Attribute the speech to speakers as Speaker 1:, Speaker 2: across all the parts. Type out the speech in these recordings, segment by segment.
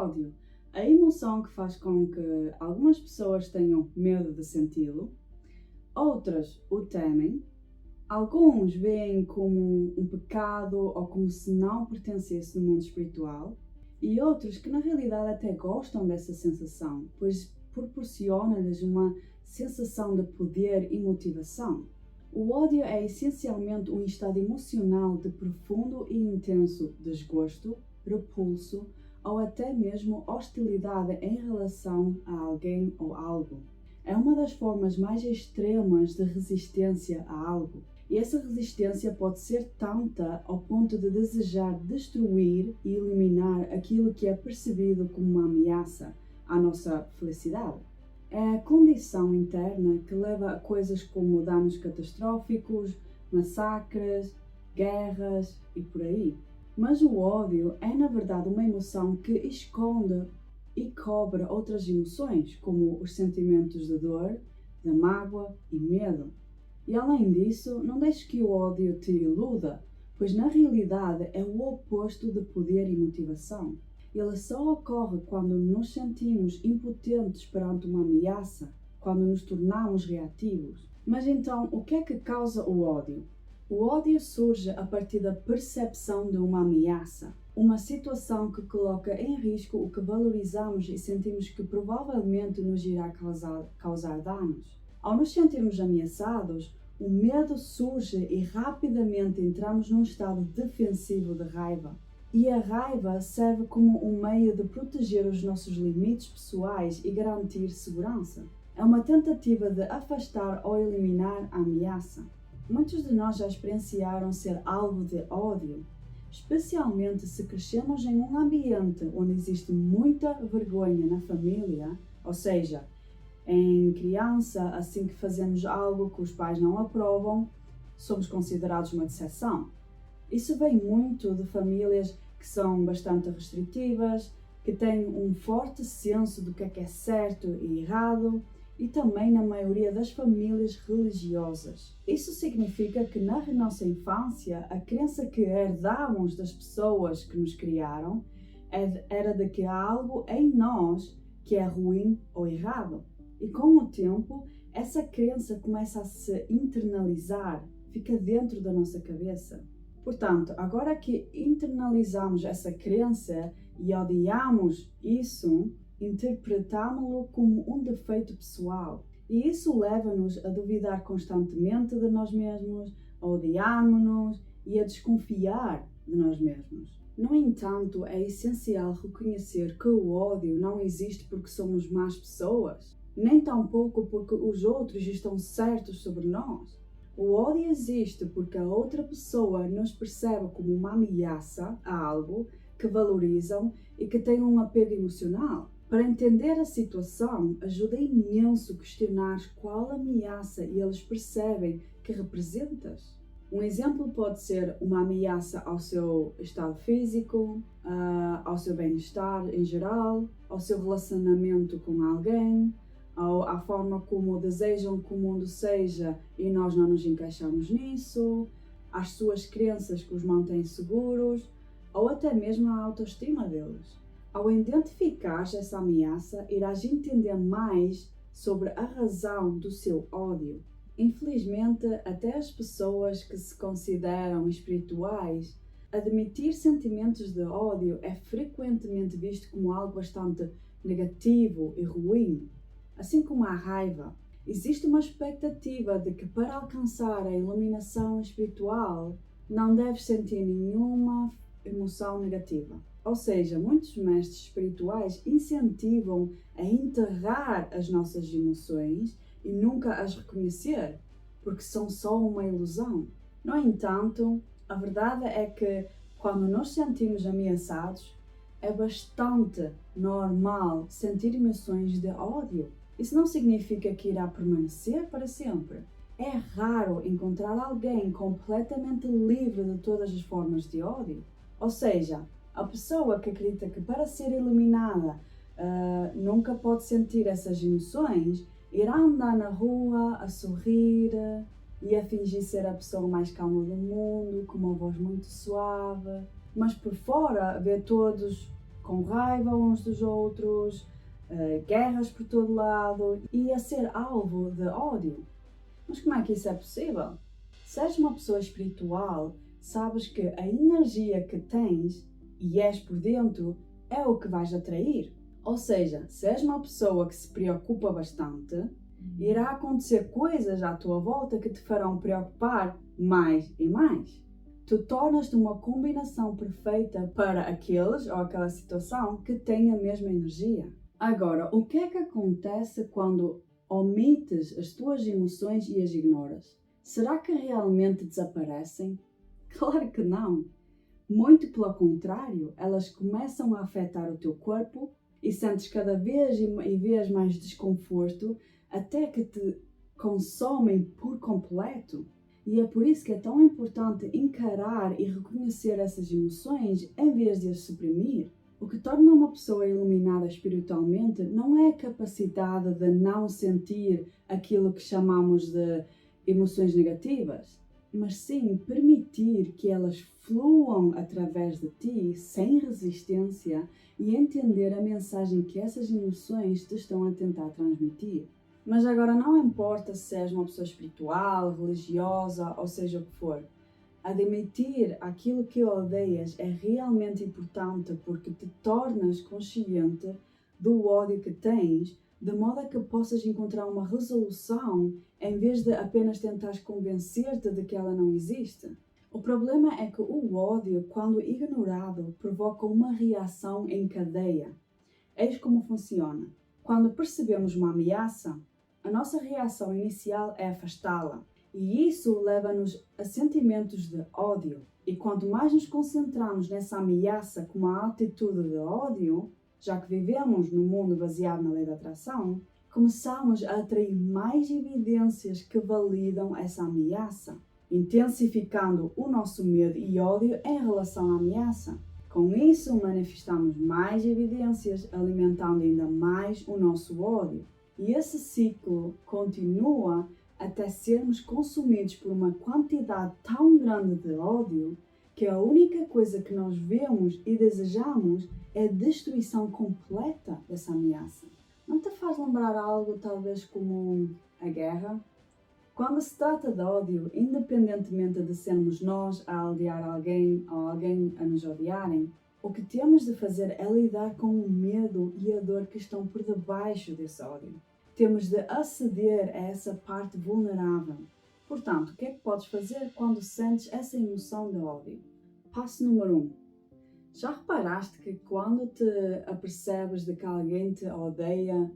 Speaker 1: ódio, a emoção que faz com que algumas pessoas tenham medo de senti-lo, outras o temem, alguns veem como um pecado ou como se não pertencesse no mundo espiritual, e outros que na realidade até gostam dessa sensação, pois proporciona-lhes uma sensação de poder e motivação. O ódio é essencialmente um estado emocional de profundo e intenso desgosto, repulso ou até mesmo hostilidade em relação a alguém ou algo. É uma das formas mais extremas de resistência a algo. E essa resistência pode ser tanta ao ponto de desejar destruir e eliminar aquilo que é percebido como uma ameaça à nossa felicidade. É a condição interna que leva a coisas como danos catastróficos, massacres, guerras e por aí. Mas o ódio é na verdade uma emoção que esconde e cobre outras emoções, como os sentimentos de dor, de mágoa e medo. E além disso, não deixes que o ódio te iluda, pois na realidade é o oposto de poder e motivação. Ele só ocorre quando nos sentimos impotentes perante uma ameaça, quando nos tornamos reativos. Mas então, o que é que causa o ódio? O ódio surge a partir da percepção de uma ameaça, uma situação que coloca em risco o que valorizamos e sentimos que provavelmente nos irá causar danos. Ao nos sentirmos ameaçados, o medo surge e rapidamente entramos num estado defensivo de raiva. E a raiva serve como um meio de proteger os nossos limites pessoais e garantir segurança. É uma tentativa de afastar ou eliminar a ameaça. Muitos de nós já experienciaram ser alvo de ódio, especialmente se crescemos em um ambiente onde existe muita vergonha na família, ou seja, em criança, assim que fazemos algo que os pais não aprovam, somos considerados uma decepção. Isso vem muito de famílias que são bastante restritivas, que têm um forte senso do que é certo e errado, e também na maioria das famílias religiosas. Isso significa que na nossa infância, a crença que herdamos das pessoas que nos criaram era de que há algo em nós que é ruim ou errado. E com o tempo, essa crença começa a se internalizar, fica dentro da nossa cabeça. Portanto, agora que internalizamos essa crença e odiamos isso, interpretamos-lo como um defeito pessoal. E isso leva-nos a duvidar constantemente de nós mesmos, a odiarmos-nos e a desconfiar de nós mesmos. No entanto, é essencial reconhecer que o ódio não existe porque somos más pessoas, nem tampouco porque os outros estão certos sobre nós. O ódio existe porque a outra pessoa nos percebe como uma ameaça a algo que valorizam e que tem um apego emocional. Para entender a situação, ajuda imenso questionar qual ameaça eles percebem que representas. Um exemplo pode ser uma ameaça ao seu estado físico, ao seu bem-estar em geral, ao seu relacionamento com alguém, à forma como desejam que o mundo seja e nós não nos encaixamos nisso, às suas crenças que os mantêm seguros, ou até mesmo à autoestima deles. Ao identificar essa ameaça, irás entender mais sobre a razão do seu ódio. Infelizmente, até as pessoas que se consideram espirituais, admitir sentimentos de ódio é frequentemente visto como algo bastante negativo e ruim. Assim como a raiva, existe uma expectativa de que para alcançar a iluminação espiritual não deves sentir nenhuma emoção negativa. Ou seja, muitos mestres espirituais incentivam a enterrar as nossas emoções e nunca as reconhecer, porque são só uma ilusão. No entanto, a verdade é que quando nos sentimos ameaçados, é bastante normal sentir emoções de ódio. Isso não significa que irá permanecer para sempre. É raro encontrar alguém completamente livre de todas as formas de ódio. Ou seja, a pessoa que acredita que para ser iluminada nunca pode sentir essas emoções, irá andar na rua a sorrir e a fingir ser a pessoa mais calma do mundo, com uma voz muito suave, mas por fora vê todos com raiva uns dos outros, guerras por todo lado e a ser alvo de ódio. Mas como é que isso é possível? Se és uma pessoa espiritual, sabes que a energia que tens e és por dentro é o que vais atrair. Ou seja, se és uma pessoa que se preocupa bastante, irá acontecer coisas à tua volta que te farão preocupar mais e mais. Tu tornas-te uma combinação perfeita para aqueles ou aquela situação que têm a mesma energia. Agora, o que é que acontece quando omites as tuas emoções e as ignoras? Será que realmente desaparecem? Claro que não! Muito pelo contrário, elas começam a afetar o teu corpo e sentes cada vez e vez mais desconforto até que te consomem por completo. E é por isso que é tão importante encarar e reconhecer essas emoções em vez de as suprimir. O que torna uma pessoa iluminada espiritualmente não é a capacidade de não sentir aquilo que chamamos de emoções negativas, mas sim permitir que elas fluam através de ti sem resistência e entender a mensagem que essas emoções te estão a tentar transmitir. Mas agora não importa se és uma pessoa espiritual, religiosa ou seja o que for. Admitir aquilo que odeias é realmente importante porque te tornas consciente do ódio que tens, de modo a que possas encontrar uma resolução em vez de apenas tentares convencer-te de que ela não existe. O problema é que o ódio, quando ignorado, provoca uma reação em cadeia. Eis como funciona. Quando percebemos uma ameaça, a nossa reação inicial é afastá-la. E isso leva-nos a sentimentos de ódio. E quanto mais nos concentramos nessa ameaça com uma atitude de ódio, já que vivemos num mundo baseado na lei da atração, começamos a atrair mais evidências que validam essa ameaça, intensificando o nosso medo e ódio em relação à ameaça. Com isso, manifestamos mais evidências, alimentando ainda mais o nosso ódio. E esse ciclo continua até sermos consumidos por uma quantidade tão grande de ódio que a única coisa que nós vemos e desejamos é a destruição completa dessa ameaça. Não te faz lembrar algo talvez como a guerra? Quando se trata de ódio, independentemente de sermos nós a odiar alguém ou alguém a nos odiarem, o que temos de fazer é lidar com o medo e a dor que estão por debaixo desse ódio. Temos de aceder a essa parte vulnerável. Portanto, o que é que podes fazer quando sentes essa emoção de ódio? Passo número 1. Já reparaste que quando te apercebes de que alguém te odeia,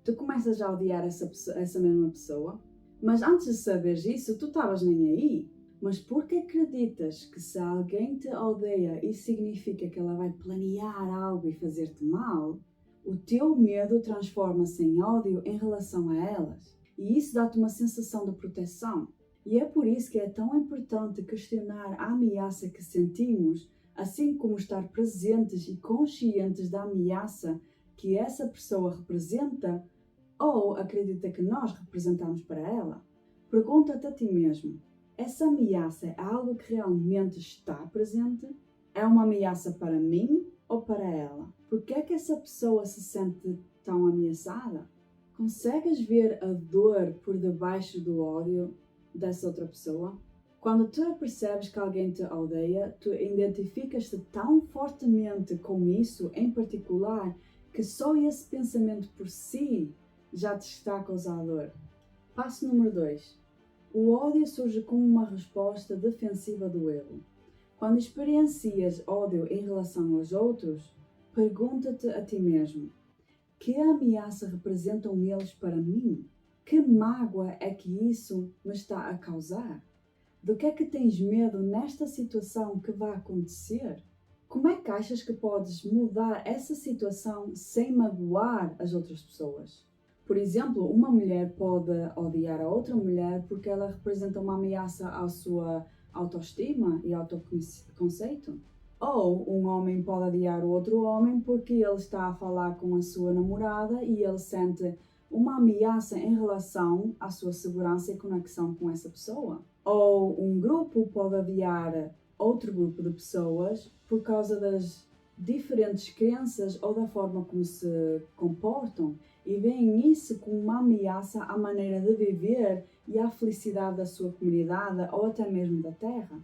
Speaker 1: tu começas a odiar essa mesma pessoa? Mas antes de saberes isso, tu estavas nem aí. Mas porque acreditas que se alguém te odeia, isso significa que ela vai planear algo e fazer-te mal? O teu medo transforma-se em ódio em relação a elas. E isso dá-te uma sensação de proteção. E é por isso que é tão importante questionar a ameaça que sentimos, assim como estar presentes e conscientes da ameaça que essa pessoa representa ou acredita que nós representamos para ela. Pergunta-te a ti mesmo, essa ameaça é algo que realmente está presente? É uma ameaça para mim ou para ela? Por que é que essa pessoa se sente tão ameaçada? Consegues ver a dor por debaixo do ódio dessa outra pessoa? Quando tu percebes que alguém te odeia, tu identificas-te tão fortemente com isso em particular que só esse pensamento por si já te está a causar dor. Passo número 2. O ódio surge como uma resposta defensiva do ego. Quando experiencias ódio em relação aos outros, pergunta-te a ti mesmo: que ameaça representam eles para mim? Que mágoa é que isso me está a causar? Do que é que tens medo nesta situação que vai acontecer? Como é que achas que podes mudar essa situação sem magoar as outras pessoas? Por exemplo, uma mulher pode odiar a outra mulher porque ela representa uma ameaça à sua autoestima e autoconceito. Ou um homem pode odiar o outro homem porque ele está a falar com a sua namorada e ele sente uma ameaça em relação à sua segurança e conexão com essa pessoa. Ou um grupo pode odiar outro grupo de pessoas por causa das diferentes crenças ou da forma como se comportam e veem isso como uma ameaça à maneira de viver e à felicidade da sua comunidade ou até mesmo da Terra.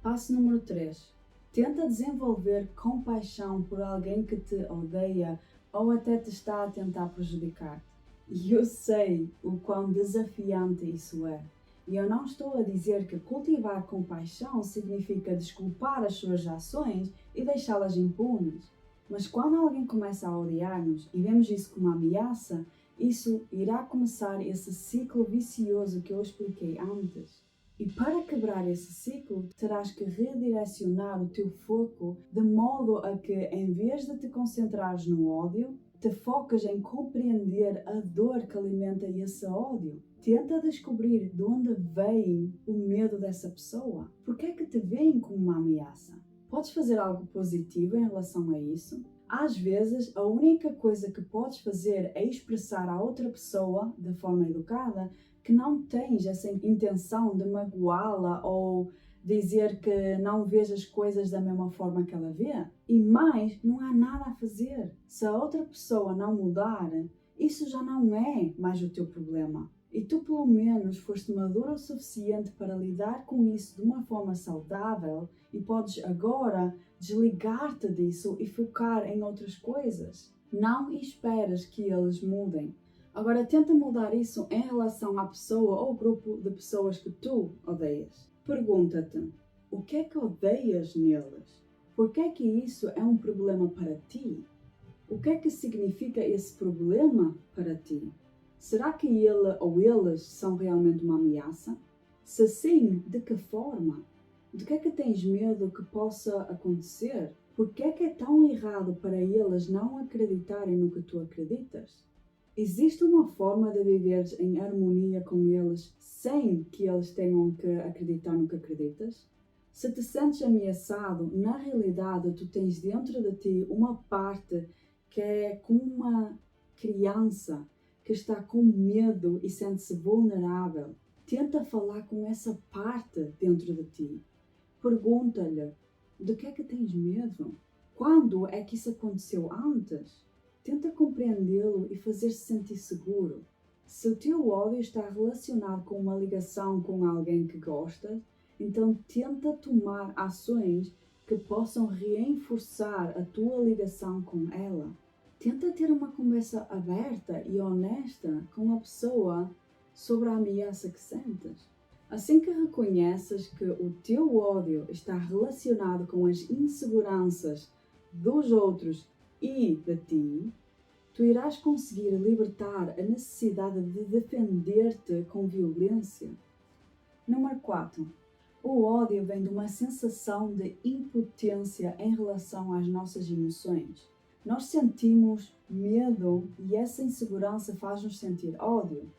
Speaker 1: Passo número 3. Tenta desenvolver compaixão por alguém que te odeia ou até te está a tentar prejudicar-te. E eu sei o quão desafiante isso é. E eu não estou a dizer que cultivar compaixão significa desculpar as suas ações e deixá-las impunes. Mas quando alguém começa a odiar-nos e vemos isso como uma ameaça, isso irá começar esse ciclo vicioso que eu expliquei antes. E para quebrar esse ciclo, terás que redirecionar o teu foco de modo a que, em vez de te concentrares no ódio, te focas em compreender a dor que alimenta esse ódio. Tenta descobrir de onde vem o medo dessa pessoa. Por que é que te veem como uma ameaça? Podes fazer algo positivo em relação a isso? Às vezes, a única coisa que podes fazer é expressar à outra pessoa, de forma educada, que não tens essa intenção de magoá-la ou dizer que não vês as coisas da mesma forma que ela vê. E mais, não há nada a fazer. Se a outra pessoa não mudar, isso já não é mais o teu problema. E tu, pelo menos, foste maduro o suficiente para lidar com isso de uma forma saudável e podes agora desligar-te disso e focar em outras coisas. Não esperas que eles mudem. Agora tenta mudar isso em relação à pessoa ou grupo de pessoas que tu odeias. Pergunta-te, o que é que odeias neles? Por que é que isso é um problema para ti? O que é que significa esse problema para ti? Será que ele ou eles são realmente uma ameaça? Se sim, de que forma? De que é que tens medo que possa acontecer? Por que é tão errado para eles não acreditarem no que tu acreditas? Existe uma forma de viveres em harmonia com eles sem que eles tenham que acreditar no que acreditas? Se te sentes ameaçado, na realidade tu tens dentro de ti uma parte que é como uma criança que está com medo e sente-se vulnerável. Tenta falar com essa parte dentro de ti. Pergunta-lhe, de que é que tens medo? Quando é que isso aconteceu antes? Tenta compreendê-lo e fazer-se sentir seguro. Se o teu ódio está relacionado com uma ligação com alguém que gostas, então tenta tomar ações que possam reforçar a tua ligação com ela. Tenta ter uma conversa aberta e honesta com a pessoa sobre a ameaça que sentes. Assim que reconheces que o teu ódio está relacionado com as inseguranças dos outros e de ti, tu irás conseguir libertar a necessidade de defender-te com violência. Número 4. O ódio vem de uma sensação de impotência em relação às nossas emoções. Nós sentimos medo e essa insegurança faz-nos sentir ódio,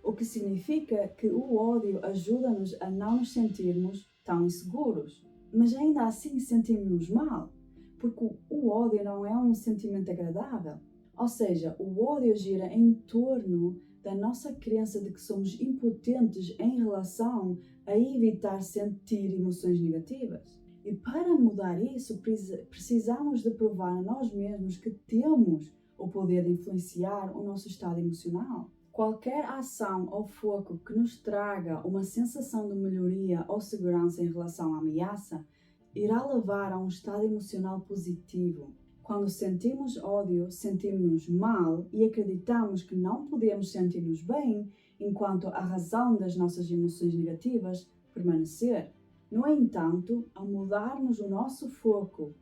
Speaker 1: o que significa que o ódio ajuda-nos a não nos sentirmos tão inseguros. Mas ainda assim sentimos-nos mal, porque o ódio não é um sentimento agradável. Ou seja, o ódio gira em torno da nossa crença de que somos impotentes em relação a evitar sentir emoções negativas. E para mudar isso, precisamos de provar a nós mesmos que temos o poder de influenciar o nosso estado emocional. Qualquer ação ou foco que nos traga uma sensação de melhoria ou segurança em relação à ameaça irá levar a um estado emocional positivo. Quando sentimos ódio, sentimos-nos mal e acreditamos que não podemos sentir-nos bem enquanto a razão das nossas emoções negativas permanecer. No entanto, ao mudarmos o nosso foco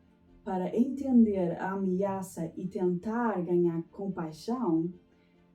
Speaker 1: para entender a ameaça e tentar ganhar compaixão,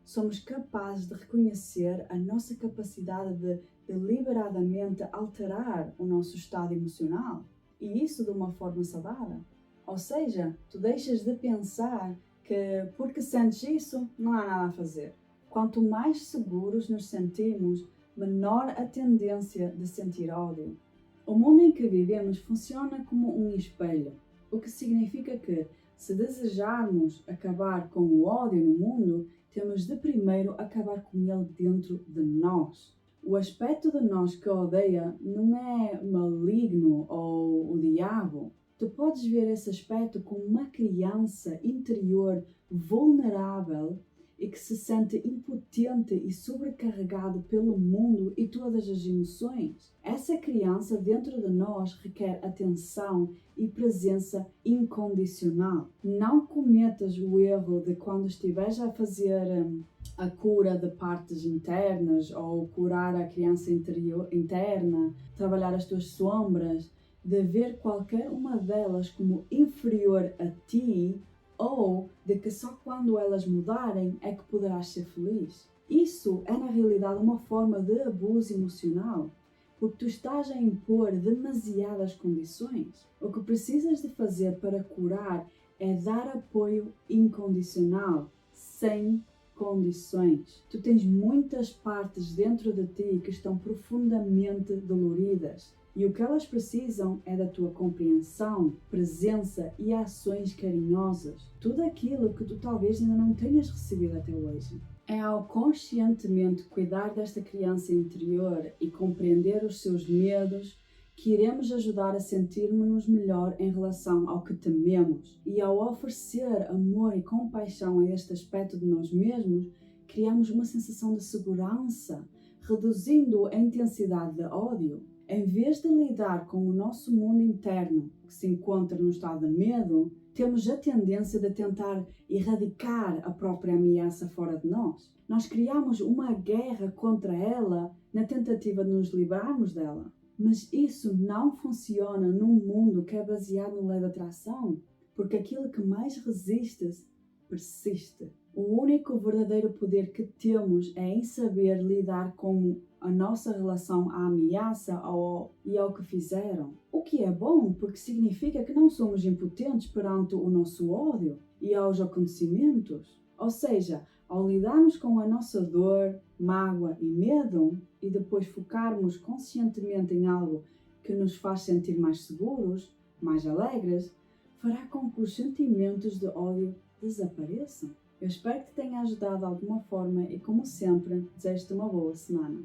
Speaker 1: somos capazes de reconhecer a nossa capacidade de deliberadamente alterar o nosso estado emocional, e isso de uma forma saudável. Ou seja, tu deixas de pensar que porque sentes isso, não há nada a fazer. Quanto mais seguros nos sentimos, menor a tendência de sentir ódio. O mundo em que vivemos funciona como um espelho, o que significa que, se desejarmos acabar com o ódio no mundo, temos de primeiro acabar com ele dentro de nós. O aspecto de nós que odeia não é maligno ou o diabo. Tu podes ver esse aspecto como uma criança interior vulnerável e que se sente impotente e sobrecarregado pelo mundo e todas as emoções. Essa criança dentro de nós requer atenção e presença incondicional. Não cometas o erro de quando estiveres a fazer a cura de partes internas ou curar a criança interna, trabalhar as tuas sombras, de ver qualquer uma delas como inferior a ti ou de que só quando elas mudarem é que poderás ser feliz. Isso é na realidade uma forma de abuso emocional, porque tu estás a impor demasiadas condições. O que precisas de fazer para curar é dar apoio incondicional, sem condições. Tu tens muitas partes dentro de ti que estão profundamente doloridas. E o que elas precisam é da tua compreensão, presença e ações carinhosas. Tudo aquilo que tu talvez ainda não tenhas recebido até hoje. É ao conscientemente cuidar desta criança interior e compreender os seus medos que iremos ajudar a sentirmos-nos melhor em relação ao que tememos. E ao oferecer amor e compaixão a este aspecto de nós mesmos, criamos uma sensação de segurança, reduzindo a intensidade de ódio. Em vez de lidar com o nosso mundo interno, que se encontra no estado de medo, temos a tendência de tentar erradicar a própria ameaça fora de nós. Nós criamos uma guerra contra ela na tentativa de nos livrarmos dela. Mas isso não funciona num mundo que é baseado na lei da atração, porque aquilo que mais resistes, persiste. O único verdadeiro poder que temos é em saber lidar com a nossa relação à ameaça e ao que fizeram. O que é bom, porque significa que não somos impotentes perante o nosso ódio e aos acontecimentos. Ou seja, ao lidarmos com a nossa dor, mágoa e medo e depois focarmos conscientemente em algo que nos faz sentir mais seguros, mais alegres, fará com que os sentimentos de ódio desapareçam. Eu espero que te tenha ajudado de alguma forma e, como sempre, desejo-te uma boa semana.